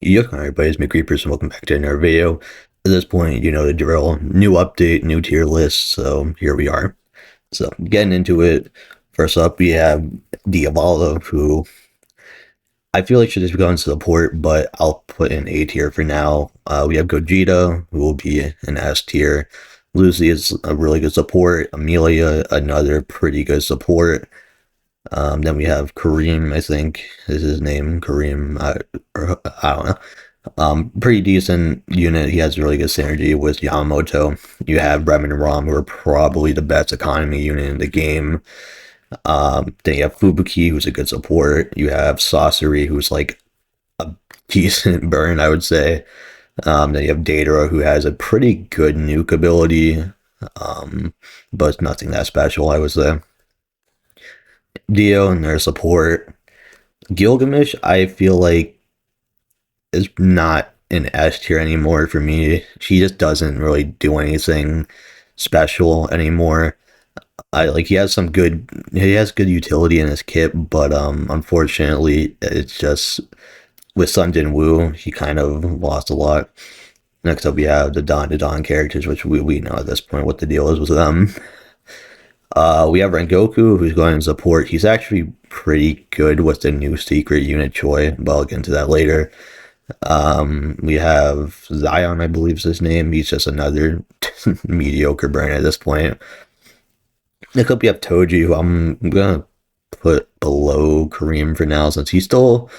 Yo, everybody, it's McCreepers, and welcome back to another video. At this point, you know the drill. New update, new tier list, so here we are. So, getting into it, first up, we have Diavolo, who I feel like should just go into support, but I'll put in A tier for now. We have Gogeta, who will be an S tier. Lucy is a really good support. Amelia, another pretty good support. Then we have Kareem, I think is his name. Kareem, I don't know. Pretty decent unit. He has really good synergy with Yamamoto. You have Bremen and Rom, who are probably the best economy unit in the game. Then you have Fubuki, who's a good support. You have Sasori, who's like a decent burn, I would say. Then you have Datara, who has a pretty good nuke ability, but nothing that special, I would say. Dio and their support. Gilgamesh, I feel like is not an S tier anymore for me. She just doesn't really do anything special anymore. He has good utility in his kit, but unfortunately it's just with Sun Jin Woo, he kind of lost a lot. Next up we have the Don characters, which we know at this point what the deal is with them. We have Rengoku, who's going to support. He's actually pretty good with the new secret unit Choi, but I'll get into that later. We have Zion, I believe is his name. He's just another mediocre burn at this point. Next up, we have Toji, who I'm gonna put below Kareem for now, since he still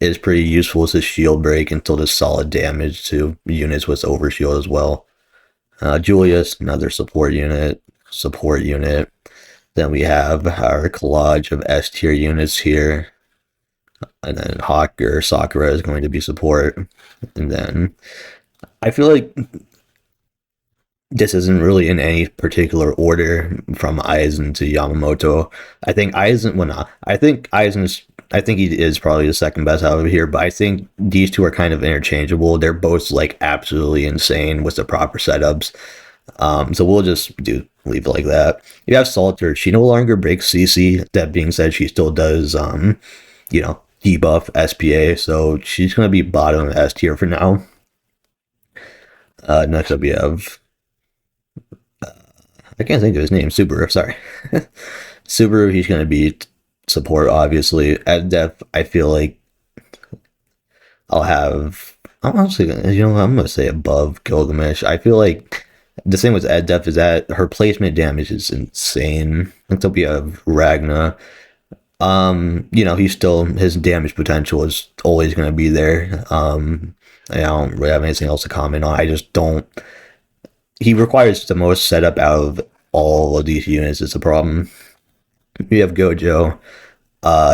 is pretty useful as his shield break and still does solid damage to units with overshield as well. Julius, another support unit. Then we have our collage of S tier units here. And then Hawk or Sakura is going to be support. And then I feel like this isn't really in any particular order from Aizen to Yamamoto. I think he is probably the second best out of here, but I think these two are kind of interchangeable. They're both like absolutely insane with the proper setups. So we'll just leave it like that. You have Salter. She no longer breaks CC. That being said, she still does debuff SPA, so she's gonna be bottom S tier for now. Next up we have I can't think of his name. Subaru, sorry. Subaru, he's gonna be support, obviously. At Def, I feel like I'm gonna say above Gilgamesh. I feel like the thing with Ed Def is that her placement damage is insane. Next up we have Ragna. His damage potential is always going to be there. I don't really have anything else to comment on. He requires the most setup out of all of these units. It's a problem. We have Gojo.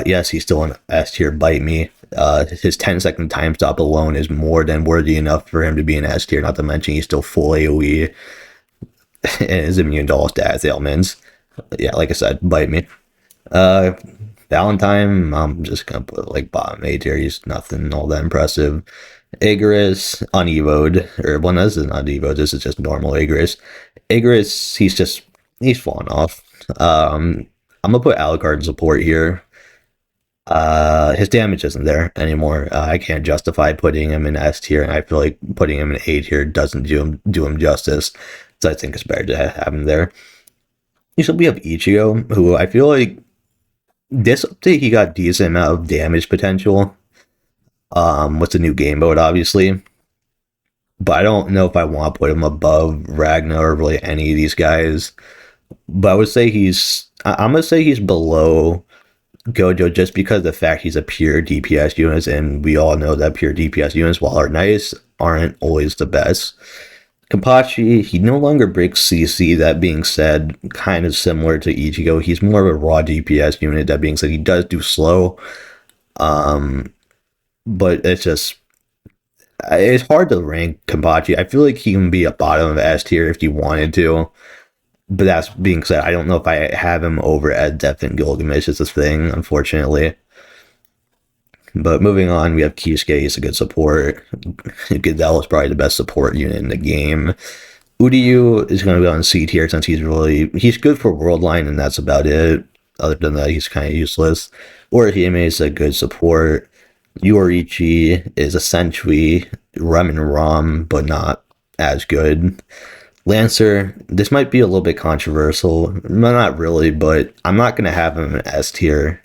Yes, he's still an S tier, bite me. His 10-second time stop alone is more than worthy enough for him to be an S tier, not to mention he's still full AoE and is immune to all stats ailments. Yeah, like I said, bite me. Valentine, I'm just gonna put like bottom A tier. He's nothing all that impressive. Igris, unevoed, this is not evoed, this is just normal Igris. Igris, he's fallen off. I'm gonna put Alucard in support here. His damage isn't there anymore. I can't justify putting him in S tier, and I feel like putting him in A tier doesn't do him justice. So I think it's better to have him there. Usually we have Ichigo, who I feel like this update he got decent amount of damage potential. With the new game mode, obviously. But I don't know if I want to put him above Ragnar or really any of these guys. But I would say I'm gonna say he's below Gojo just because of the fact he's a pure DPS unit, and we all know that pure DPS units, while are nice, aren't always the best. Kampachi, he no longer breaks CC. That being said, kind of similar to Ichigo, he's more of a raw DPS unit. That being said, he does do slow. But it's hard to rank Kampachi. I feel like he can be a bottom of S tier if you wanted to. But that's being said, I don't know if I have him over Ed Def and Gilgamesh is the thing, unfortunately. But moving on, we have Kisuke. He's a good support. Goodell is probably the best support unit in the game. Uryu is going to be on C tier since he's good for World Line, and that's about it. Other than that, he's kind of useless. Orihime is a good support. Yorichi is essentially Rem and Rom, but not as good. Lancer, this might be a little bit controversial. No, not really, but I'm not going to have him in S tier.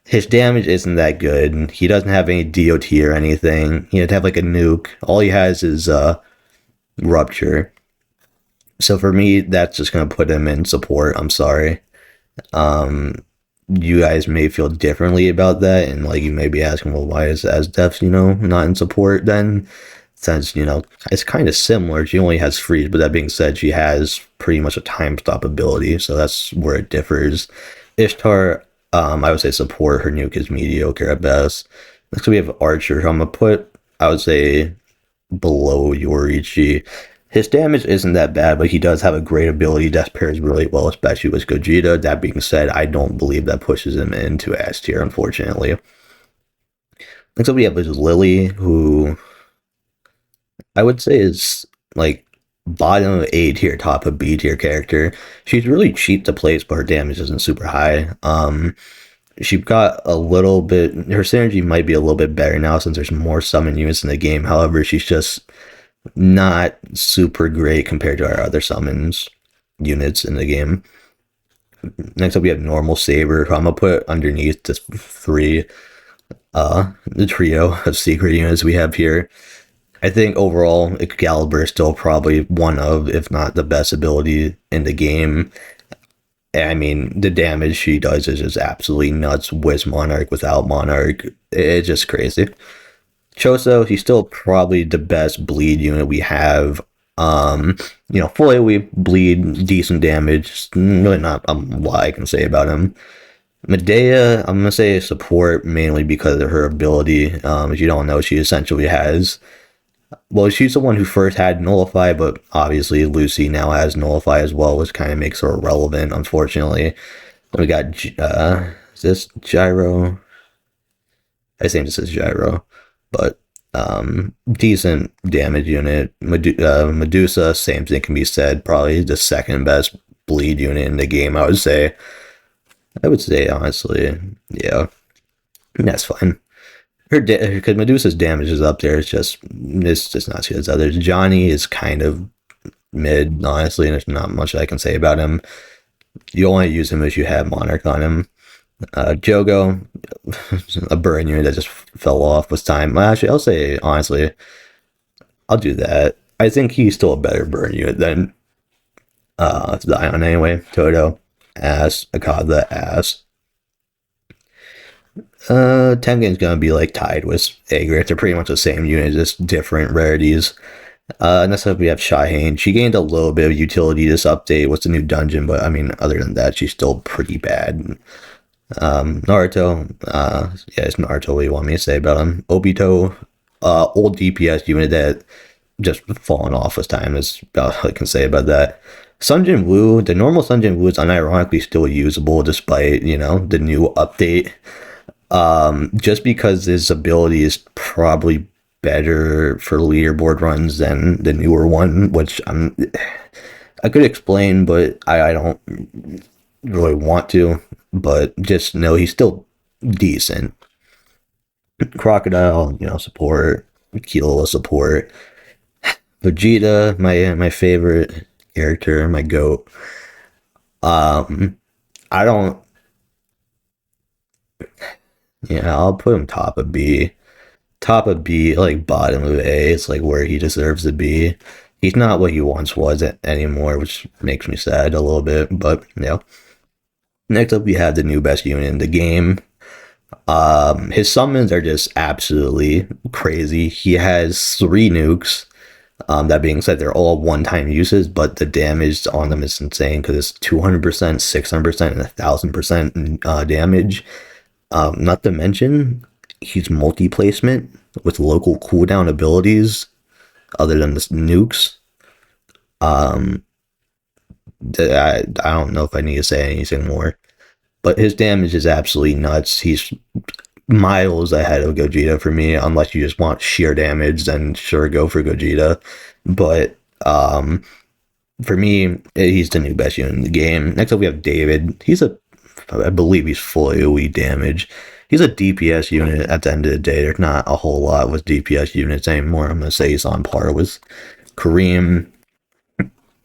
His damage isn't that good. He doesn't have any DOT or anything. He'd have like a nuke. All he has is Rupture. So for me, that's just going to put him in support. I'm sorry. Um, you guys may feel differently about that, and like you may be asking, well, why is Asdef, not in support then? Since, it's kind of similar. She only has freeze, but that being said, she has pretty much a time stop ability, so that's where it differs. Ishtar, I would say support. Her nuke is mediocre at best. Next we have Archer, who I'm gonna put, I would say, below Yorichi. His damage isn't that bad, but he does have a great ability that pairs really well, especially with Gogeta. That being said, I don't believe that pushes him into S tier, unfortunately. Next up, we have Lily, who I would say is like bottom of A tier, top of B tier character. She's really cheap to place, but her damage isn't super high. She got a little bit, her synergy might be a little bit better now since there's more summon units in the game. However, she's just not super great compared to our other summons units in the game. Next up, we have Normal Saber, who I'm gonna put underneath this the trio of secret units we have here. I think overall, Excalibur is still probably one of, if not the best ability in the game. I mean, the damage she does is just absolutely nuts with Monarch, without Monarch. It's just crazy. Choso, he's still probably the best bleed unit we have. Fully we bleed decent damage. Really not a lot I can say about him. Medea, I'm gonna say support mainly because of her ability. If you don't know, she essentially has. Well, she's the one who first had Nullify, but obviously Lucy now has Nullify as well, which kind of makes her irrelevant, unfortunately. Then we got, is this Gyro? I think this is Gyro, but decent damage unit. Medusa, same thing can be said. Probably the second best bleed unit in the game, I would say. Honestly, yeah, that's fine. Because Medusa's damage is up there. It's just not as good as others. Johnny is kind of mid, honestly, and there's not much I can say about him. You only use him if you have Monarch on him. Jogo, a burn unit that just fell off with time. Well, actually, I'll say honestly, I'll do that. I think he's still a better burn unit than Zion anyway. Toto, ass. Akada, ass. Tengen's gonna be like tied with Agrit. They're pretty much the same unit, just different rarities. Next up we have Shaheen. She gained a little bit of utility this update. What's the new dungeon? But I mean, other than that, she's still pretty bad. Naruto. Yeah, it's Naruto. What do you want me to say about him? Obito, old DPS unit that just fallen off with time is about all I can say about that. Sunjin Woo, the normal Sunjin Woo is unironically still usable despite, the new update. Just because his ability is probably better for leaderboard runs than the newer one, which I could explain, but I don't really want to. But just know he's still decent. Crocodile, support. Kilo support. Vegeta, my favorite character, my goat. I don't. Yeah, I'll put him top of B. Top of B, like bottom of A. It's like where he deserves to be. He's not what he once was anymore, which makes me sad a little bit. But yeah. Next up, we have the new best unit in the game. His summons are just absolutely crazy. He has 3 nukes. That being said, they're all one-time uses, but the damage on them is insane because it's 200%, 600%, and 1,000% damage. Not to mention, he's multi-placement with local cooldown abilities other than the nukes. I don't know if I need to say anything more, but his damage is absolutely nuts. He's miles ahead of Gogeta for me. Unless you just want sheer damage, then sure, go for Gogeta. But for me, he's the new best unit in the game. Next up, we have David. I believe he's fully OE damage. he's a DPS unit at the end of the day. There's not a whole lot with DPS units anymore. I'm gonna say he's on par with Kareem.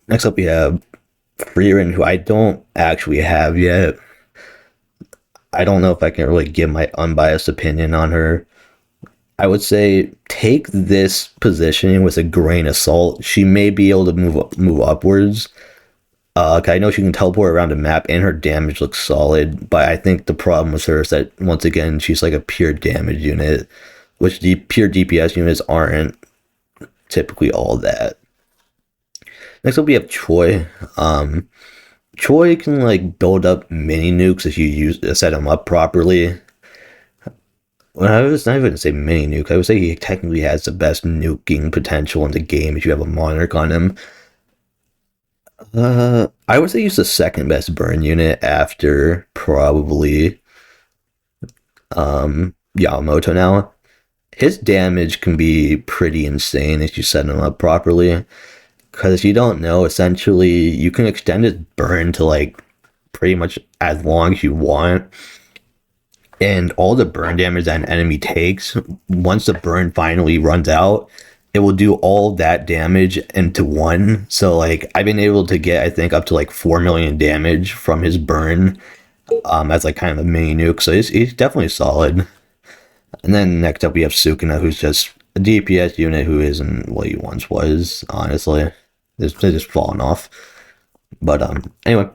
Next up, we have Freeran, who I don't actually have yet. I don't know if I can really give my unbiased opinion on her. I would say take this positioning with a grain of salt. She may be able to move upwards. I know she can teleport around the map, and her damage looks solid. But I think the problem with her is that once again she's like a pure damage unit, which the pure DPS units aren't typically all that. Next up, we have Choi. Choi can like build up mini nukes if you set him up properly. Well, I was not even say mini nuke. I would say he technically has the best nuking potential in the game if you have a monarch on him. I would say he's the second best burn unit after probably Yamamoto now. His damage can be pretty insane if you set him up properly. Because if you don't know, essentially you can extend his burn to like pretty much as long as you want. And all the burn damage that an enemy takes, once the burn finally runs out, it will do all that damage into one. So like I've been able to get, I think, up to like 4 million damage from his burn as like kind of a mini nuke. So he's definitely solid. And then next up we have Sukuna, who's just a DPS unit who isn't what he once was, honestly. They're just falling off. But anyway,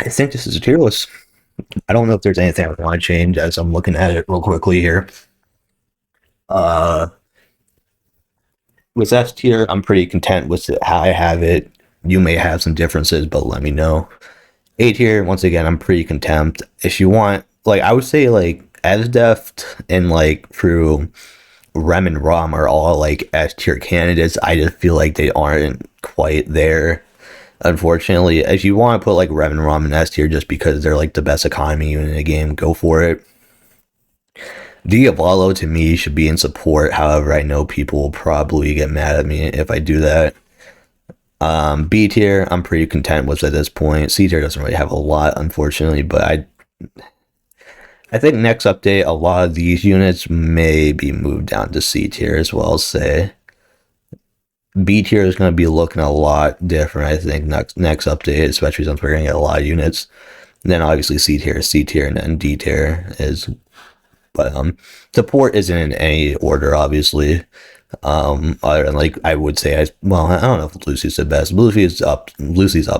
I think this is a tier list. I don't know if there's anything I want to change as I'm looking at it real quickly here. With S tier, I'm pretty content with how I have it. You may have some differences, but let me know. A tier, once again, I'm pretty content. If you want, like, I would say, like, Esdeft and, like, through Rem and Rom are all, like, S tier candidates. I just feel like they aren't quite there, unfortunately. If you want to put, like, Rem and Rom in S tier just because they're, like, the best economy unit in the game, go for it. Diavolo to me should be in support. However, I know people will probably get mad at me if I do that. B tier, I'm pretty content with at this point. C tier doesn't really have a lot, unfortunately, but I think next update, a lot of these units may be moved down to C tier as well. Say B tier is going to be looking a lot different, I think, next update, especially since we're going to get a lot of units. And then obviously C tier, and then D tier is. But support isn't in any order, obviously. Other than like I would say, I don't know if Lucy's the best. Lucy's up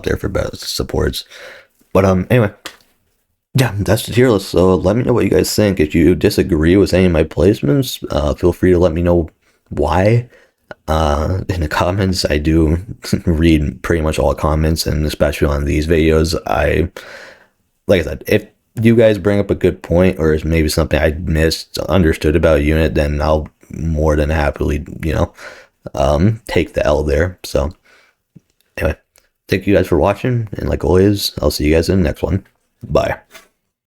there for best supports. But anyway, yeah, that's the tier list. So let me know what you guys think. If you disagree with any of my placements, feel free to let me know why. In the comments, I do read pretty much all comments, and especially on these videos, like I said, if you guys bring up a good point or is maybe something I misunderstood about a unit, then I'll more than happily, take the L there. So anyway, thank you guys for watching, and like always, I'll see you guys in the next one. Bye.